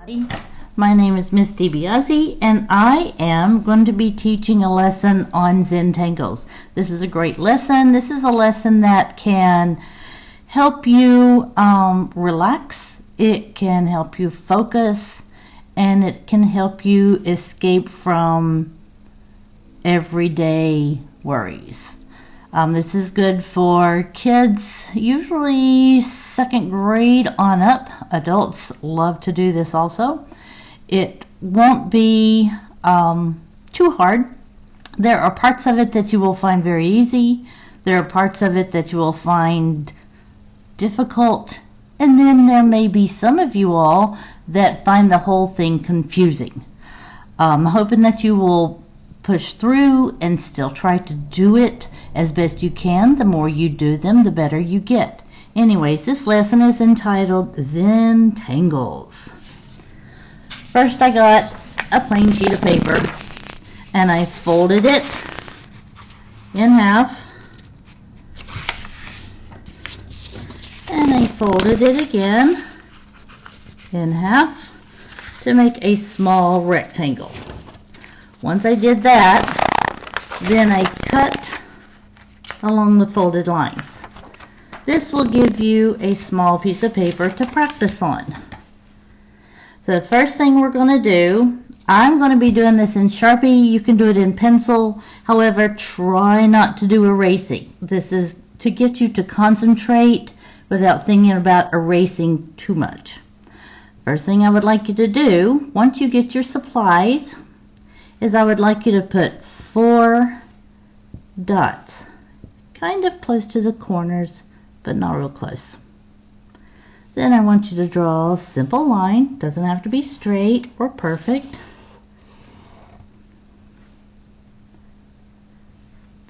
My name is Miss DiBiase, and I am going to be teaching a lesson on Zentangles. This is a great lesson. This is a lesson that can help you relax. It can help you focus, and it can help you escape from everyday worries. This is good for kids, usually 2nd grade on up. Adults love to do this also. It won't be too hard. There are parts of it that you will find very easy. There are parts of it that you will find difficult. And then there may be some of you all that find the whole thing confusing. I'm hoping that you will push through and still try to do it as best you can. The more you do them, the better you get. Anyways, this lesson is entitled Zentangles. First, I got a plain sheet of paper and I folded it in half, and I folded it again in half to make a small rectangle. Once I did that, then I cut along the folded lines. This will give you a small piece of paper to practice on. So the first thing we're going to do, I'm going to be doing this in Sharpie. You can do it in pencil. However, try not to do erasing. This is to get you to concentrate without thinking about erasing too much. First thing I would like you to do, once you get your supplies, is I would like you to put 4 dots, kind of close to the corners, but not real close. Then I want you to draw a simple line. Doesn't have to be straight or perfect.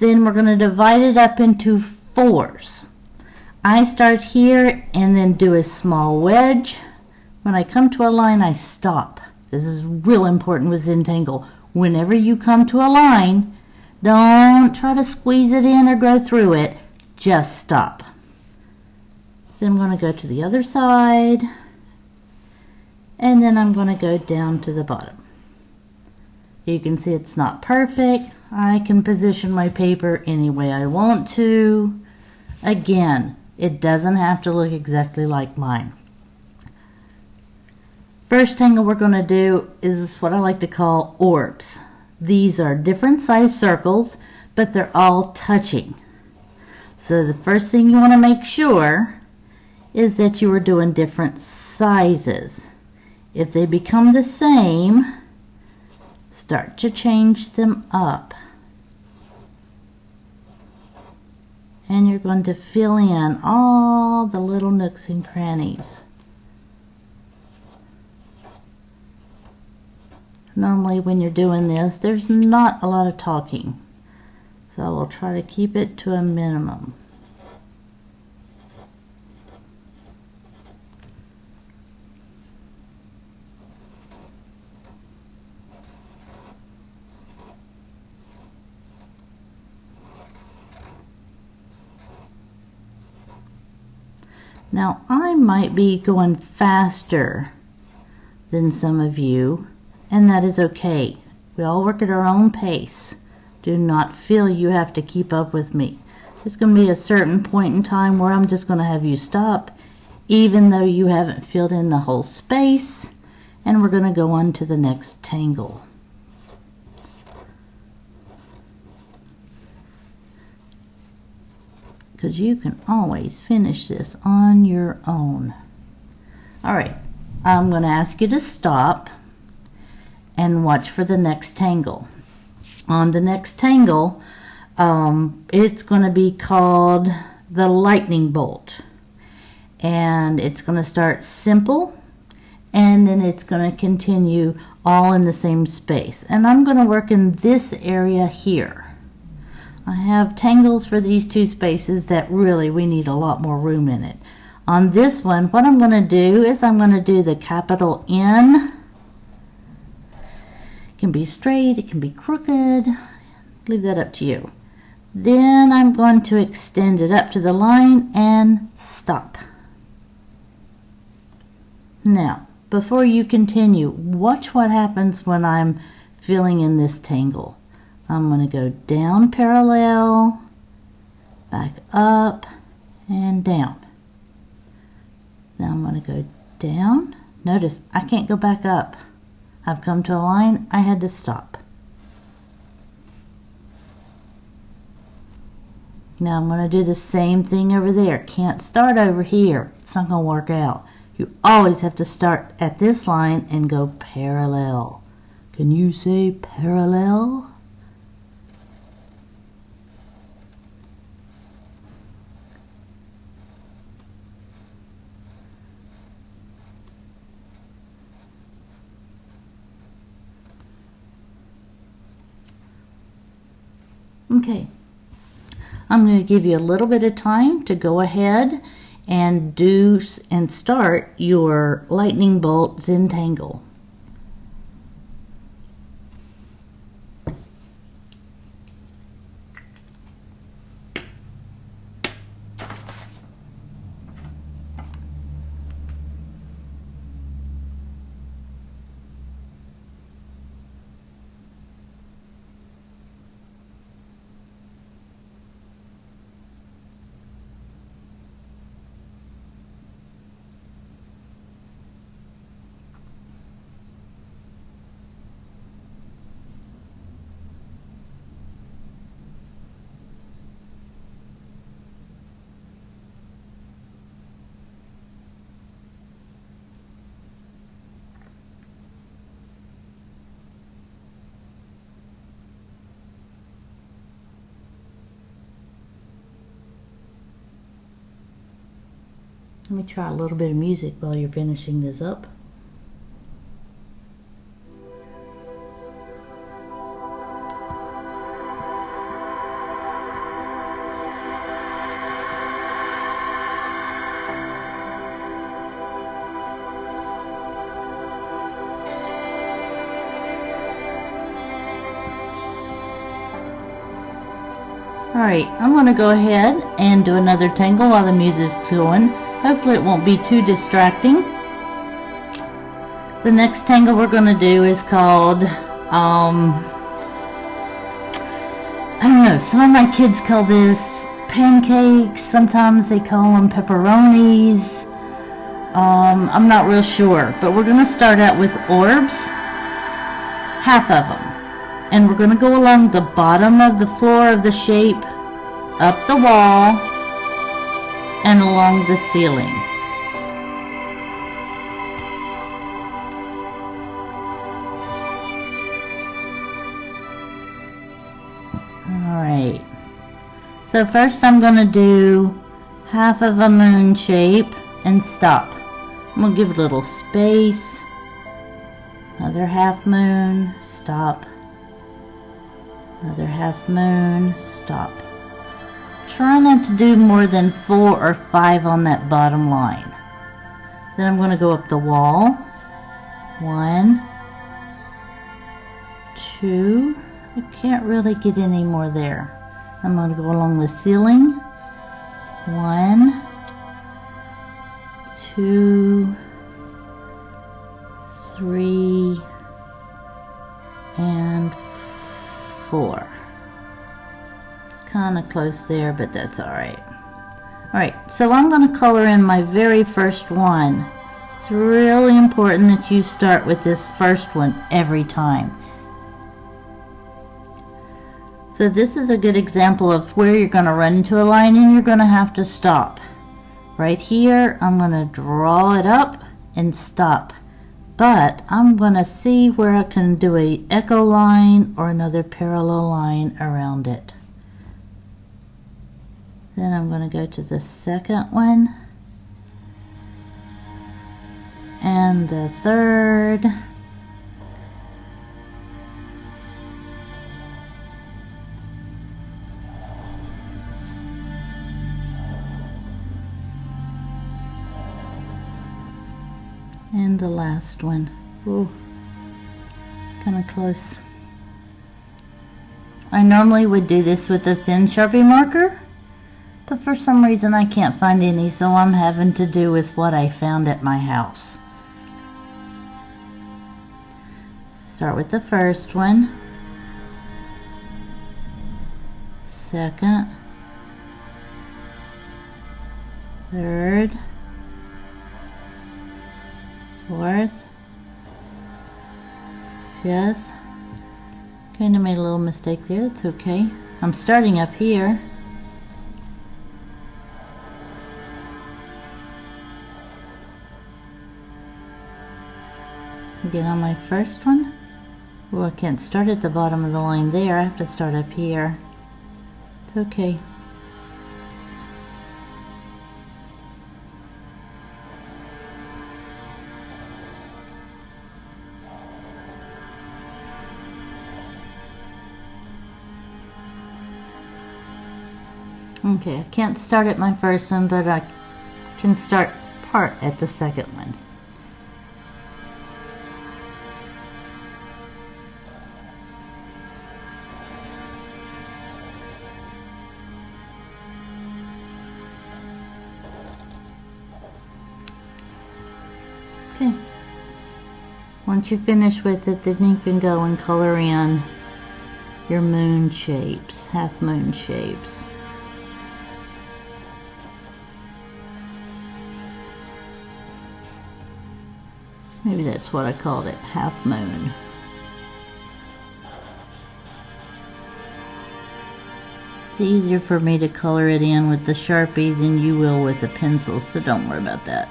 Then we're going to divide it up into 4s. I start here and then do a small wedge. When I come to a line, I stop. This is real important with Zentangle. Whenever you come to a line, don't try to squeeze it in or go through it. Just stop. Then I'm going to go to the other side, and then I'm going to go down to the bottom. You can see it's not perfect. I can position my paper any way I want to. Again, it doesn't have to look exactly like mine. First tangle we're going to do is what I like to call orbs. These are different size circles, but they're all touching. So the first thing you want to make sure is that you are doing different sizes. If they become the same, start to change them up. And you're going to fill in all the little nooks and crannies. Normally when you're doing this, there's not a lot of talking. So I will try to keep it to a minimum. Now, I might be going faster than some of you, and that is okay. We all work at our own pace. Do not feel you have to keep up with me. There's going to be a certain point in time where I'm just going to have you stop, even though you haven't filled in the whole space, and we're going to go on to the next tangle. Because you can always finish this on your own. Alright, I'm going to ask you to stop and watch for the next tangle. On the next tangle, it's going to be called the lightning bolt. And it's going to start simple, and then it's going to continue all in the same space. And I'm going to work in this area here. I have tangles for these 2 spaces that really we need a lot more room in it. On this one, what I'm going to do is I'm going to do the capital N. It can be straight, it can be crooked. Leave that up to you. Then I'm going to extend it up to the line and stop. Now, before you continue, watch what happens when I'm filling in this tangle. I'm going to go down parallel, back up, and down. Now I'm going to go down. Notice I can't go back up. I've come to a line, I had to stop. Now I'm going to do the same thing over there. Can't start over here. It's not going to work out. You always have to start at this line and go parallel. Can you say parallel? Okay. I'm going to give you a little bit of time to go ahead and do and start your lightning bolt Zentangle. Let me try a little bit of music while you're finishing this up. Alright, I'm going to go ahead and do another tangle while the music's going. Hopefully it won't be too distracting. The next tangle we're going to do is called, I don't know, some of my kids call this pancakes, sometimes they call them pepperonis. I'm not real sure, but we're going to start out with orbs, half of them. And we're going to go along the bottom of the floor of the shape, up the wall, and along the ceiling. Alright. So first I'm going to do half of a moon shape and stop. I'm going to give it a little space. Another half moon, stop. Another half moon, stop. Try not to do more than 4 or 5 on that bottom line. Then I'm going to go up the wall. 1, 2. I can't really get any more there. I'm going to go along the ceiling. 1, 2, 3, and 4. Kind of close there, but that's alright. Alright, so I'm going to color in my very first one. It's really important that you start with this first one every time. So this is a good example of where you're going to run into a line and you're going to have to stop. Right here, I'm going to draw it up and stop. But I'm going to see where I can do a echo line or another parallel line around it. Then I'm going to go to the second one, and the third, and the last one. Ooh, kind of close. I normally would do this with a thin Sharpie marker, but for some reason I can't find any, so I'm having to do with what I found at my house. Start with the first one, second, third, fourth, fifth. Kind of made a little mistake there. It's okay. I'm starting up here. Get on my first one. Oh, I can't start at the bottom of the line there. I have to start up here. It's okay. Okay, I can't start at my first one, but I can start part at the second one. Okay. Once you finish with it, then you can go and color in your moon shapes, half moon shapes. Maybe that's what I called it, half moon. It's easier for me to color it in with the Sharpie than you will with the pencils, so don't worry about that.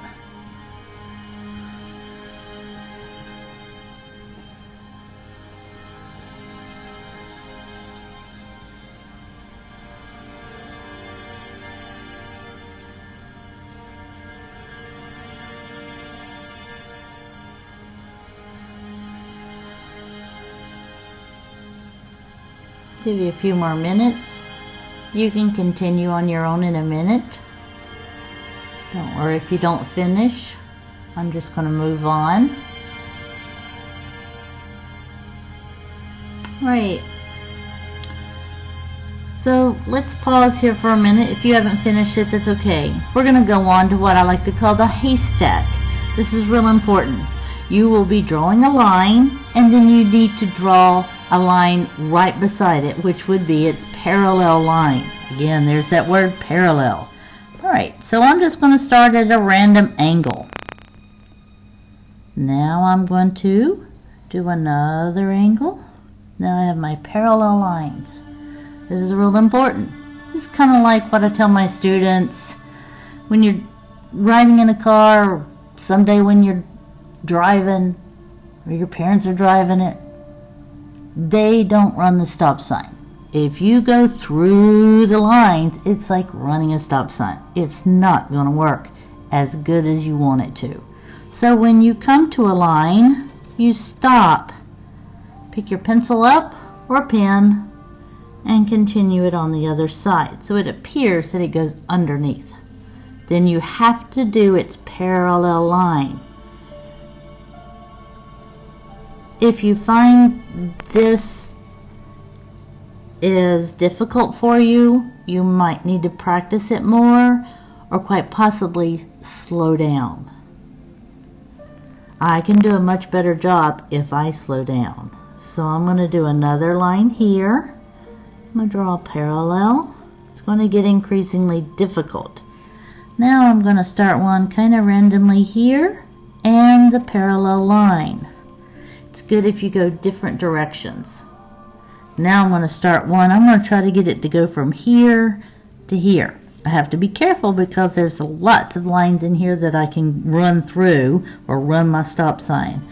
Give you a few more minutes. You can continue on your own in a minute. Don't worry if you don't finish. I'm just going to move on. Right. So let's pause here for a minute. If you haven't finished it, that's okay. We're going to go on to what I like to call the haystack. This is real important. You will be drawing a line, and then you need to draw a line right beside it, which would be its parallel line. Again, there's that word parallel. Alright, so I'm just going to start at a random angle. Now I'm going to do another angle. Now I have my parallel lines. This is real important. This is kind of like what I tell my students when you're riding in a car, or someday when you're driving, or your parents are driving it. They don't run the stop sign. If you go through the lines, it's like running a stop sign. It's not going to work as good as you want it to. So when you come to a line, you stop. Pick your pencil up or pen and continue it on the other side. So it appears that it goes underneath. Then you have to do its parallel line. If you find this is difficult for you, you might need to practice it more, or quite possibly slow down. I can do a much better job if I slow down. So I'm going to do another line here. I'm going to draw a parallel. It's going to get increasingly difficult. Now I'm going to start one kind of randomly here, and the parallel line. It's good if you go different directions. Now I'm going to start one. I'm going to try to get it to go from here to here. I have to be careful because there's lots of lines in here that I can run through or run my stop sign.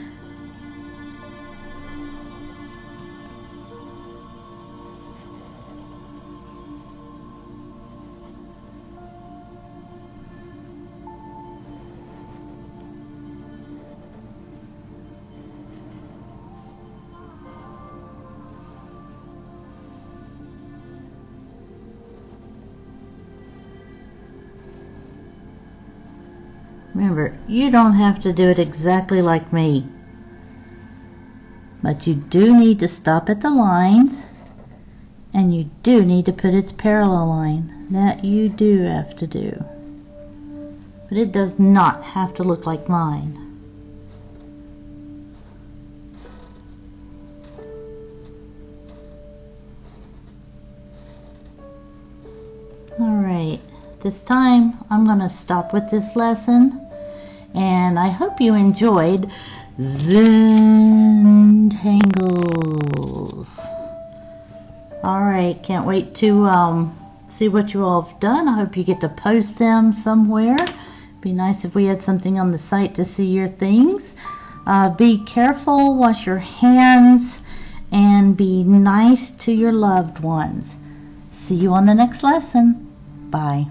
Remember, you don't have to do it exactly like me, but you do need to stop at the lines, and you do need to put its parallel line. That you do have to do, but it does not have to look like mine. this time I'm going to stop with this lesson, and I hope you enjoyed Zentangles. Alright, can't wait to see what you all have done. I hope you get to post them somewhere. Be nice if we had something on the site to see your things. Be careful, wash your hands, and be nice to your loved ones. See you on the next lesson. Bye.